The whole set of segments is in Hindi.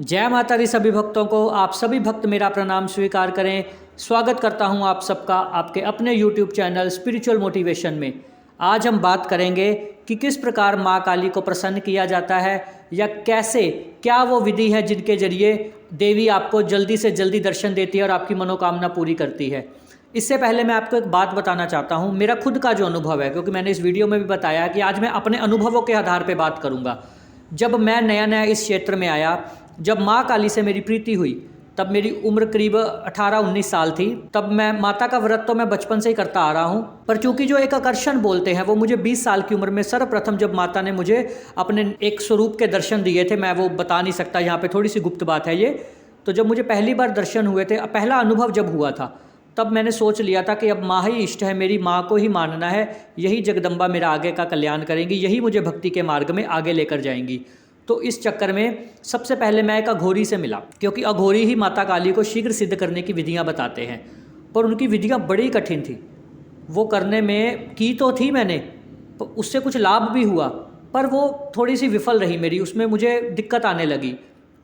जय माता दी सभी भक्तों को। आप सभी भक्त मेरा प्रणाम स्वीकार करें। स्वागत करता हूं आप सबका आपके अपने YouTube चैनल स्पिरिचुअल मोटिवेशन में। आज हम बात करेंगे कि किस प्रकार माँ काली को प्रसन्न किया जाता है या कैसे, क्या वो विधि है जिनके जरिए देवी आपको जल्दी से जल्दी दर्शन देती है और आपकी मनोकामना पूरी करती है। इससे पहले मैं आपको एक बात बताना चाहता हूँ, मेरा खुद का जो अनुभव है, क्योंकि मैंने इस वीडियो में भी बताया कि आज मैं अपने अनुभवों के आधार पर बात करूँगा। जब मैं नया नया इस क्षेत्र में आया, जब माँ काली से मेरी प्रीति हुई, तब मेरी उम्र करीब 18-19 साल थी। तब मैं माता का व्रत तो मैं बचपन से ही करता आ रहा हूँ, पर चूंकि जो एक आकर्षण बोलते हैं वो मुझे 20 साल की उम्र में सर्वप्रथम जब माता ने मुझे अपने एक स्वरूप के दर्शन दिए थे, मैं वो बता नहीं सकता, यहाँ पे थोड़ी सी गुप्त बात है ये। तो जब मुझे पहली बार दर्शन हुए थे, पहला अनुभव जब हुआ था, तब मैंने सोच लिया था कि अब माँ ही इष्ट है, मेरी माँ को ही मानना है, यही जगदम्बा मेरा आगे का कल्याण करेंगी, यही मुझे भक्ति के मार्ग में आगे लेकर जाएंगी। तो इस चक्कर में सबसे पहले मैं एक अघोरी से मिला, क्योंकि अघोरी ही माता काली को शीघ्र सिद्ध करने की विधियां बताते हैं, पर उनकी विधियां बड़ी कठिन थी। वो करने में की तो थी मैंने, उससे कुछ लाभ भी हुआ, पर वो थोड़ी सी विफल रही मेरी, उसमें मुझे दिक्कत आने लगी।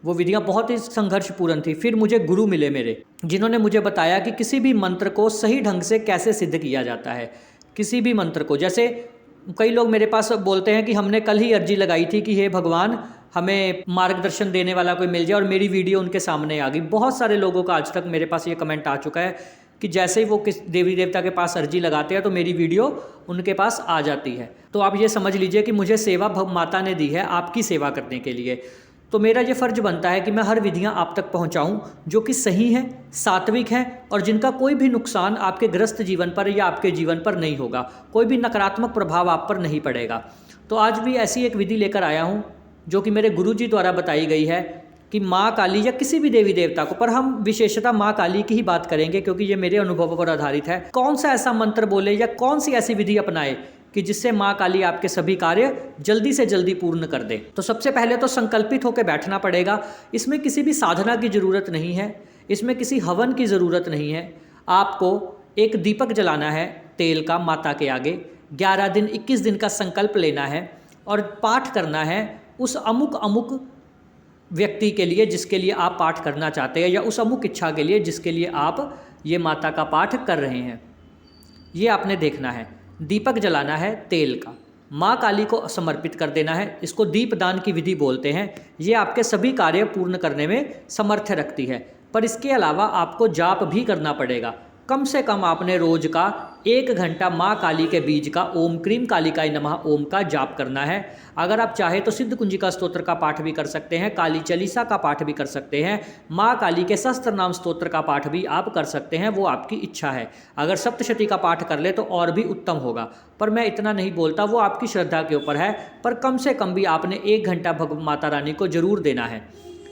वो विधियां बहुत ही संघर्षपूर्ण थी। फिर मुझे गुरु मिले मेरे, जिन्होंने मुझे बताया कि किसी भी मंत्र को सही ढंग से कैसे सिद्ध किया जाता है। किसी भी मंत्र को, जैसे कई लोग मेरे पास बोलते हैं कि हमने कल ही अर्जी लगाई थी कि हे भगवान, हमें मार्गदर्शन देने वाला कोई मिल जाए, और मेरी वीडियो उनके सामने आ गई। बहुत सारे लोगों का आज तक मेरे पास ये कमेंट आ चुका है कि जैसे ही वो किस देवी देवता के पास अर्जी लगाते हैं तो मेरी वीडियो उनके पास आ जाती है। तो आप ये समझ लीजिए कि मुझे सेवा माता ने दी है आपकी सेवा करने के लिए। तो मेरा ये फ़र्ज बनता है कि मैं हर विधियां आप तक पहुंचाऊं जो कि सही हैं, सात्विक हैं, और जिनका कोई भी नुकसान आपके ग्रस्त जीवन पर या आपके जीवन पर नहीं होगा, कोई भी नकारात्मक प्रभाव आप पर नहीं पड़ेगा। तो आज भी ऐसी एक विधि लेकर आया हूं जो कि मेरे गुरुजी द्वारा बताई गई है कि माँ काली या किसी भी देवी देवता को, पर हम विशेषतः माँ काली की ही बात करेंगे क्योंकि ये मेरे अनुभवों पर आधारित है, कौन सा ऐसा मंत्र बोले या कौन सी ऐसी विधि अपनाए कि जिससे माँ काली आपके सभी कार्य जल्दी से जल्दी पूर्ण कर दे। तो सबसे पहले तो संकल्पित होकर बैठना पड़ेगा। इसमें किसी भी साधना की ज़रूरत नहीं है, इसमें किसी हवन की ज़रूरत नहीं है। आपको एक दीपक जलाना है तेल का माता के आगे, 11 दिन 21 दिन का संकल्प लेना है और पाठ करना है उस अमुक अमुक व्यक्ति के लिए जिसके लिए आप पाठ करना चाहते हैं, या उस अमुक इच्छा के लिए जिसके लिए आप ये माता का पाठ कर रहे हैं। ये आपने देखना है। दीपक जलाना है तेल का, माँ काली को समर्पित कर देना है। इसको दीपदान की विधि बोलते हैं। ये आपके सभी कार्य पूर्ण करने में समर्थ रखती है। पर इसके अलावा आपको जाप भी करना पड़ेगा। कम से कम आपने रोज का 1 घंटा माँ काली के बीज का ओम क्रीम कालिकाय नमः ओम का जाप करना है। अगर आप चाहे तो सिद्ध कुंजिका स्तोत्र का पाठ भी कर सकते हैं, काली चालीसा का पाठ भी कर सकते हैं, माँ काली के सहस्त्र नाम स्तोत्र का पाठ भी आप कर सकते हैं, वो आपकी इच्छा है। अगर सप्तशती का पाठ कर ले तो और भी उत्तम होगा, पर मैं इतना नहीं बोलता, वो आपकी श्रद्धा के ऊपर है। पर कम से कम भी आपने 1 घंटा माता रानी को जरूर देना है।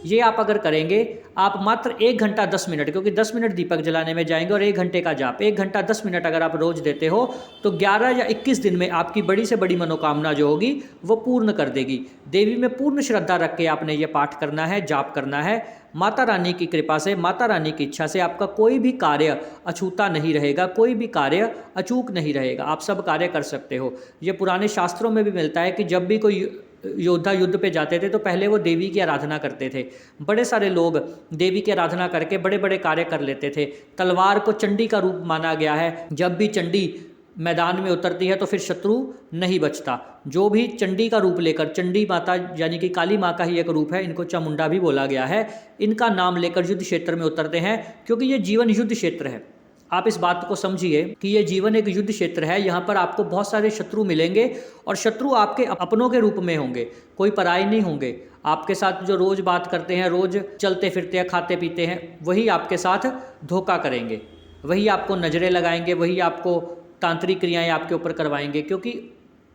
ये आप अगर करेंगे, आप मात्र 1 घंटा 10 मिनट, क्योंकि 10 मिनट दीपक जलाने में जाएंगे, और 1 घंटे का जाप, 1 घंटा 10 मिनट अगर आप रोज देते हो तो 11 या 21 दिन में आपकी बड़ी से बड़ी मनोकामना जो होगी वो पूर्ण कर देगी। देवी में पूर्ण श्रद्धा रख के आपने ये पाठ करना है, जाप करना है। माता रानी की कृपा से, माता रानी की इच्छा से आपका कोई भी कार्य अछूता नहीं रहेगा, कोई भी कार्य अचूक नहीं रहेगा, आप सब कार्य कर सकते हो। ये पुराने शास्त्रों में भी मिलता है कि जब भी कोई योद्धा युद्ध पे जाते थे तो पहले वो देवी की आराधना करते थे। बड़े सारे लोग देवी की आराधना करके बड़े बड़े कार्य कर लेते थे। तलवार को चंडी का रूप माना गया है। जब भी चंडी मैदान में उतरती है तो फिर शत्रु नहीं बचता। जो भी चंडी का रूप लेकर, चंडी माता यानी कि काली माँ का ही एक रूप है, इनको चामुंडा भी बोला गया है, इनका नाम लेकर युद्ध क्षेत्र में उतरते हैं, क्योंकि ये जीवन युद्ध क्षेत्र है। आप इस बात को समझिए कि ये जीवन एक युद्ध क्षेत्र है। यहाँ पर आपको बहुत सारे शत्रु मिलेंगे, और शत्रु आपके अपनों के रूप में होंगे, कोई पराये नहीं होंगे। आपके साथ जो रोज़ बात करते हैं, रोज़ चलते फिरते हैं, खाते पीते हैं, वही आपके साथ धोखा करेंगे, वही आपको नज़रें लगाएंगे, वही आपको तांत्रिक क्रियाएं आपके ऊपर करवाएंगे, क्योंकि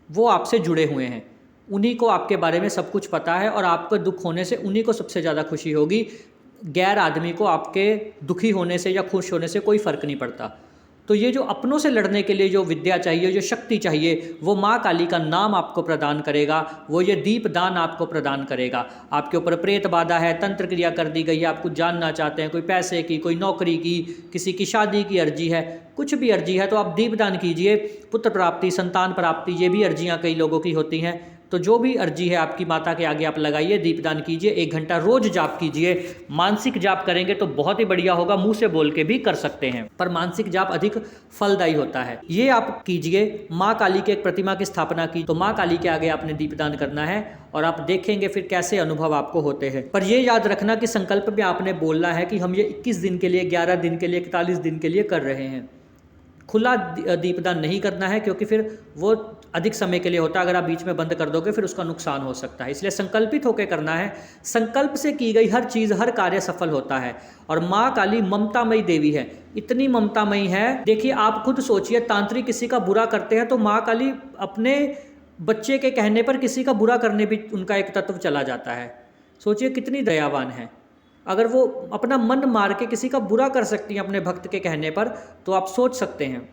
वो आपसे जुड़े हुए हैं। उन्हीं को आपके बारे में सब कुछ पता है, और आपको दुख होने से उन्हीं को सबसे ज़्यादा खुशी होगी। गैर आदमी को आपके दुखी होने से या खुश होने से कोई फ़र्क नहीं पड़ता। तो ये जो अपनों से लड़ने के लिए जो विद्या चाहिए, जो शक्ति चाहिए, वो माँ काली का नाम आपको प्रदान करेगा, वो ये दीप दान आपको प्रदान करेगा। आपके ऊपर प्रेत बाधा है, तंत्र क्रिया कर दी गई है, आप कुछ जानना चाहते हैं, कोई पैसे की, कोई नौकरी की, किसी की शादी की अर्जी है, कुछ भी अर्जी है, तो आप दीप दान कीजिए। पुत्र प्राप्ति, संतान प्राप्ति, ये भी अर्जियाँ कई लोगों की होती हैं। तो जो भी अर्जी है आपकी माता के आगे आप लगाइए, दीपदान कीजिए, 1 घंटा रोज जाप कीजिए। मानसिक जाप करेंगे तो बहुत ही बढ़िया होगा, मुंह से बोल के भी कर सकते हैं, पर मानसिक जाप अधिक फलदायी होता है। ये आप कीजिए। माँ काली के एक प्रतिमा की स्थापना की, तो माँ काली के आगे आपने दीपदान करना है और आप देखेंगे फिर कैसे अनुभव आपको होते हैं। पर ये याद रखना कि संकल्प में आपने बोलना है कि हम ये 21 दिन के लिए, 11 दिन के लिए, 41 दिन के लिए कर रहे हैं। खुला दीपदान नहीं करना है, क्योंकि फिर वो अधिक समय के लिए होता है। अगर आप बीच में बंद कर दोगे फिर उसका नुकसान हो सकता है, इसलिए संकल्पित होकर करना है। संकल्प से की गई हर चीज़, हर कार्य सफल होता है। और माँ काली ममतामयी देवी है, इतनी ममतामयी है। देखिए आप खुद सोचिए, तांत्रिक किसी का बुरा करते हैं तो माँ काली अपने बच्चे के कहने पर किसी का बुरा करने भी उनका एक तत्व चला जाता है। सोचिए कितनी दयावान है। अगर वो अपना मन मार के किसी का बुरा कर सकती हैं अपने भक्त के कहने पर, तो आप सोच सकते हैं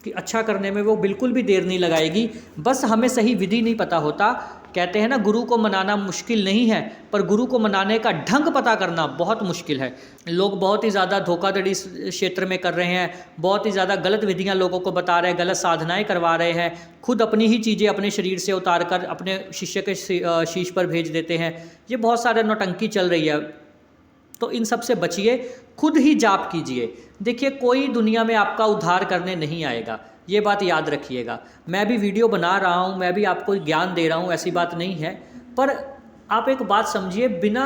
कि अच्छा करने में वो बिल्कुल भी देर नहीं लगाएगी। बस हमें सही विधि नहीं पता होता। कहते हैं ना, गुरु को मनाना मुश्किल नहीं है, पर गुरु को मनाने का ढंग पता करना बहुत मुश्किल है। लोग बहुत ही ज़्यादा धोखाधड़ी क्षेत्र में कर रहे हैं, बहुत ही ज़्यादा गलत विधियां लोगों को बता रहे हैं, गलत साधनाएं करवा रहे हैं, खुद अपनी ही चीज़ें अपने शरीर से उतार कर अपने शिष्य के शीश पर भेज देते हैं। ये बहुत सारे नौटंकी चल रही है, तो इन सब से बचिए, खुद ही जाप कीजिए। देखिए कोई दुनिया में आपका उद्धार करने नहीं आएगा, ये बात याद रखिएगा। मैं भी वीडियो बना रहा हूँ, मैं भी आपको ज्ञान दे रहा हूँ, ऐसी बात नहीं है। पर आप एक बात समझिए, बिना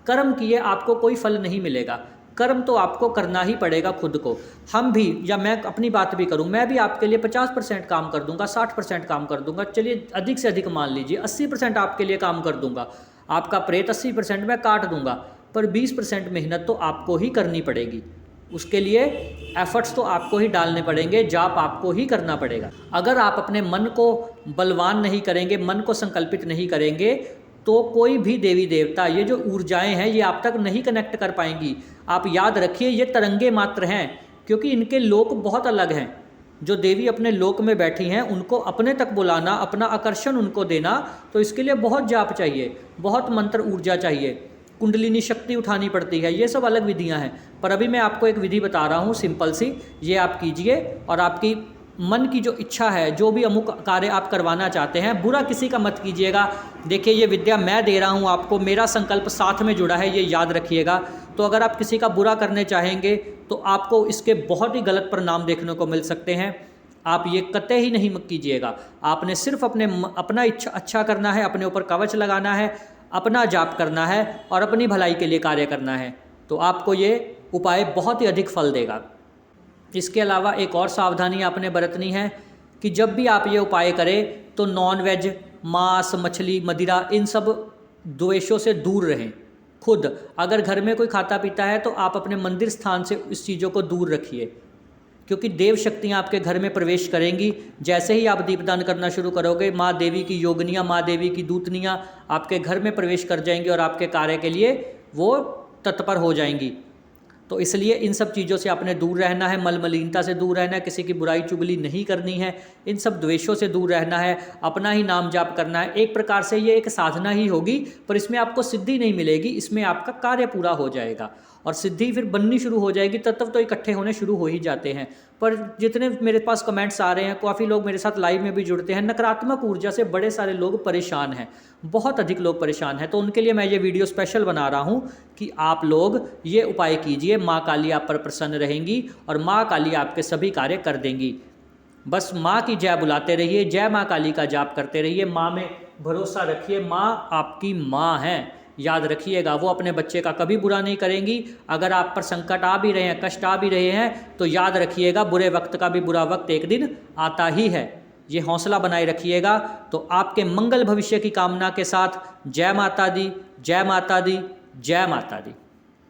कर्म किए आपको कोई फल नहीं मिलेगा। कर्म तो आपको करना ही पड़ेगा खुद को। हम भी, या मैं अपनी बात भी करूं, मैं भी आपके लिए 50% काम कर दूंगा, 60% काम कर दूंगा, चलिए अधिक से अधिक मान लीजिए 80% आपके लिए काम कर दूंगा। आपका प्रेत 80% मैं काट दूंगा, पर 20% मेहनत तो आपको ही करनी पड़ेगी। उसके लिए एफर्ट्स तो आपको ही डालने पड़ेंगे, जाप आपको ही करना पड़ेगा। अगर आप अपने मन को बलवान नहीं करेंगे, मन को संकल्पित नहीं करेंगे, तो कोई भी देवी देवता, ये जो ऊर्जाएं हैं, ये आप तक नहीं कनेक्ट कर पाएंगी। आप याद रखिए, ये तरंगे मात्र हैं, क्योंकि इनके लोक बहुत अलग हैं। जो देवी अपने लोक में बैठी हैं, उनको अपने तक बुलाना, अपना आकर्षण उनको देना, तो इसके लिए बहुत जाप चाहिए, बहुत मंत्र ऊर्जा चाहिए, कुंडलिनी शक्ति उठानी पड़ती है। ये सब अलग विधियां हैं, पर अभी मैं आपको एक विधि बता रहा हूँ सिंपल सी, ये आप कीजिए। और आपकी मन की जो इच्छा है, जो भी अमुक कार्य आप करवाना चाहते हैं, बुरा किसी का मत कीजिएगा। देखिए ये विद्या मैं दे रहा हूँ आपको, मेरा संकल्प साथ में जुड़ा है, ये याद रखिएगा। तो अगर आप किसी का बुरा करने चाहेंगे तो आपको इसके बहुत ही गलत परिणाम देखने को मिल सकते हैं। आप ये कतई ही नहीं कीजिएगा। आपने सिर्फ अपना इच्छा अच्छा करना है, अपने ऊपर कवच लगाना है, अपना जाप करना है और अपनी भलाई के लिए कार्य करना है, तो आपको ये उपाय बहुत ही अधिक फल देगा। इसके अलावा एक और सावधानी आपने बरतनी है कि जब भी आप ये उपाय करें तो नॉन-वेज, मांस, मछली, मदिरा, इन सब द्वेषों से दूर रहें। खुद अगर घर में कोई खाता पीता है तो आप अपने मंदिर स्थान से इस चीज़ों को दूर रखिए, क्योंकि देव शक्तियाँ आपके घर में प्रवेश करेंगी। जैसे ही आप दीपदान करना शुरू करोगे, माँ देवी की योगनियाँ, माँ देवी की दूतनियाँ आपके घर में प्रवेश कर जाएंगी और आपके कार्य के लिए वो तत्पर हो जाएंगी। तो इसलिए इन सब चीज़ों से आपने दूर रहना है, मलमलीनता से दूर रहना है, किसी की बुराई चुगली नहीं करनी है, इन सब द्वेषों से दूर रहना है, अपना ही नाम जाप करना है। एक प्रकार से ये एक साधना ही होगी, पर इसमें आपको सिद्धि नहीं मिलेगी, इसमें आपका कार्य पूरा हो जाएगा और सिद्धि फिर बननी शुरू हो जाएगी। तत्व तो इकट्ठे होने शुरू हो ही जाते हैं। पर जितने मेरे पास कमेंट्स आ रहे हैं, काफ़ी लोग मेरे साथ लाइव में भी जुड़ते हैं, नकारात्मक ऊर्जा से बड़े सारे लोग परेशान हैं, बहुत अधिक लोग परेशान हैं। तो उनके लिए मैं ये वीडियो स्पेशल बना रहा हूँ कि आप लोग ये उपाय कीजिए, माँ काली आप पर प्रसन्न रहेंगी और माँ काली आपके सभी कार्य कर देंगी। बस माँ की जय बुलाते रहिए, जय माँ काली का जाप करते रहिए, माँ में भरोसा रखिए। माँ आपकी माँ है, याद रखिएगा, वो अपने बच्चे का कभी बुरा नहीं करेंगी। अगर आप पर संकट आ भी रहे हैं, कष्ट आ भी रहे हैं, तो याद रखिएगा, बुरे वक्त का भी बुरा वक्त एक दिन आता ही है। ये हौसला बनाए रखिएगा। तो आपके मंगल भविष्य की कामना के साथ जय माता दी, जय माता दी, जय माता दी।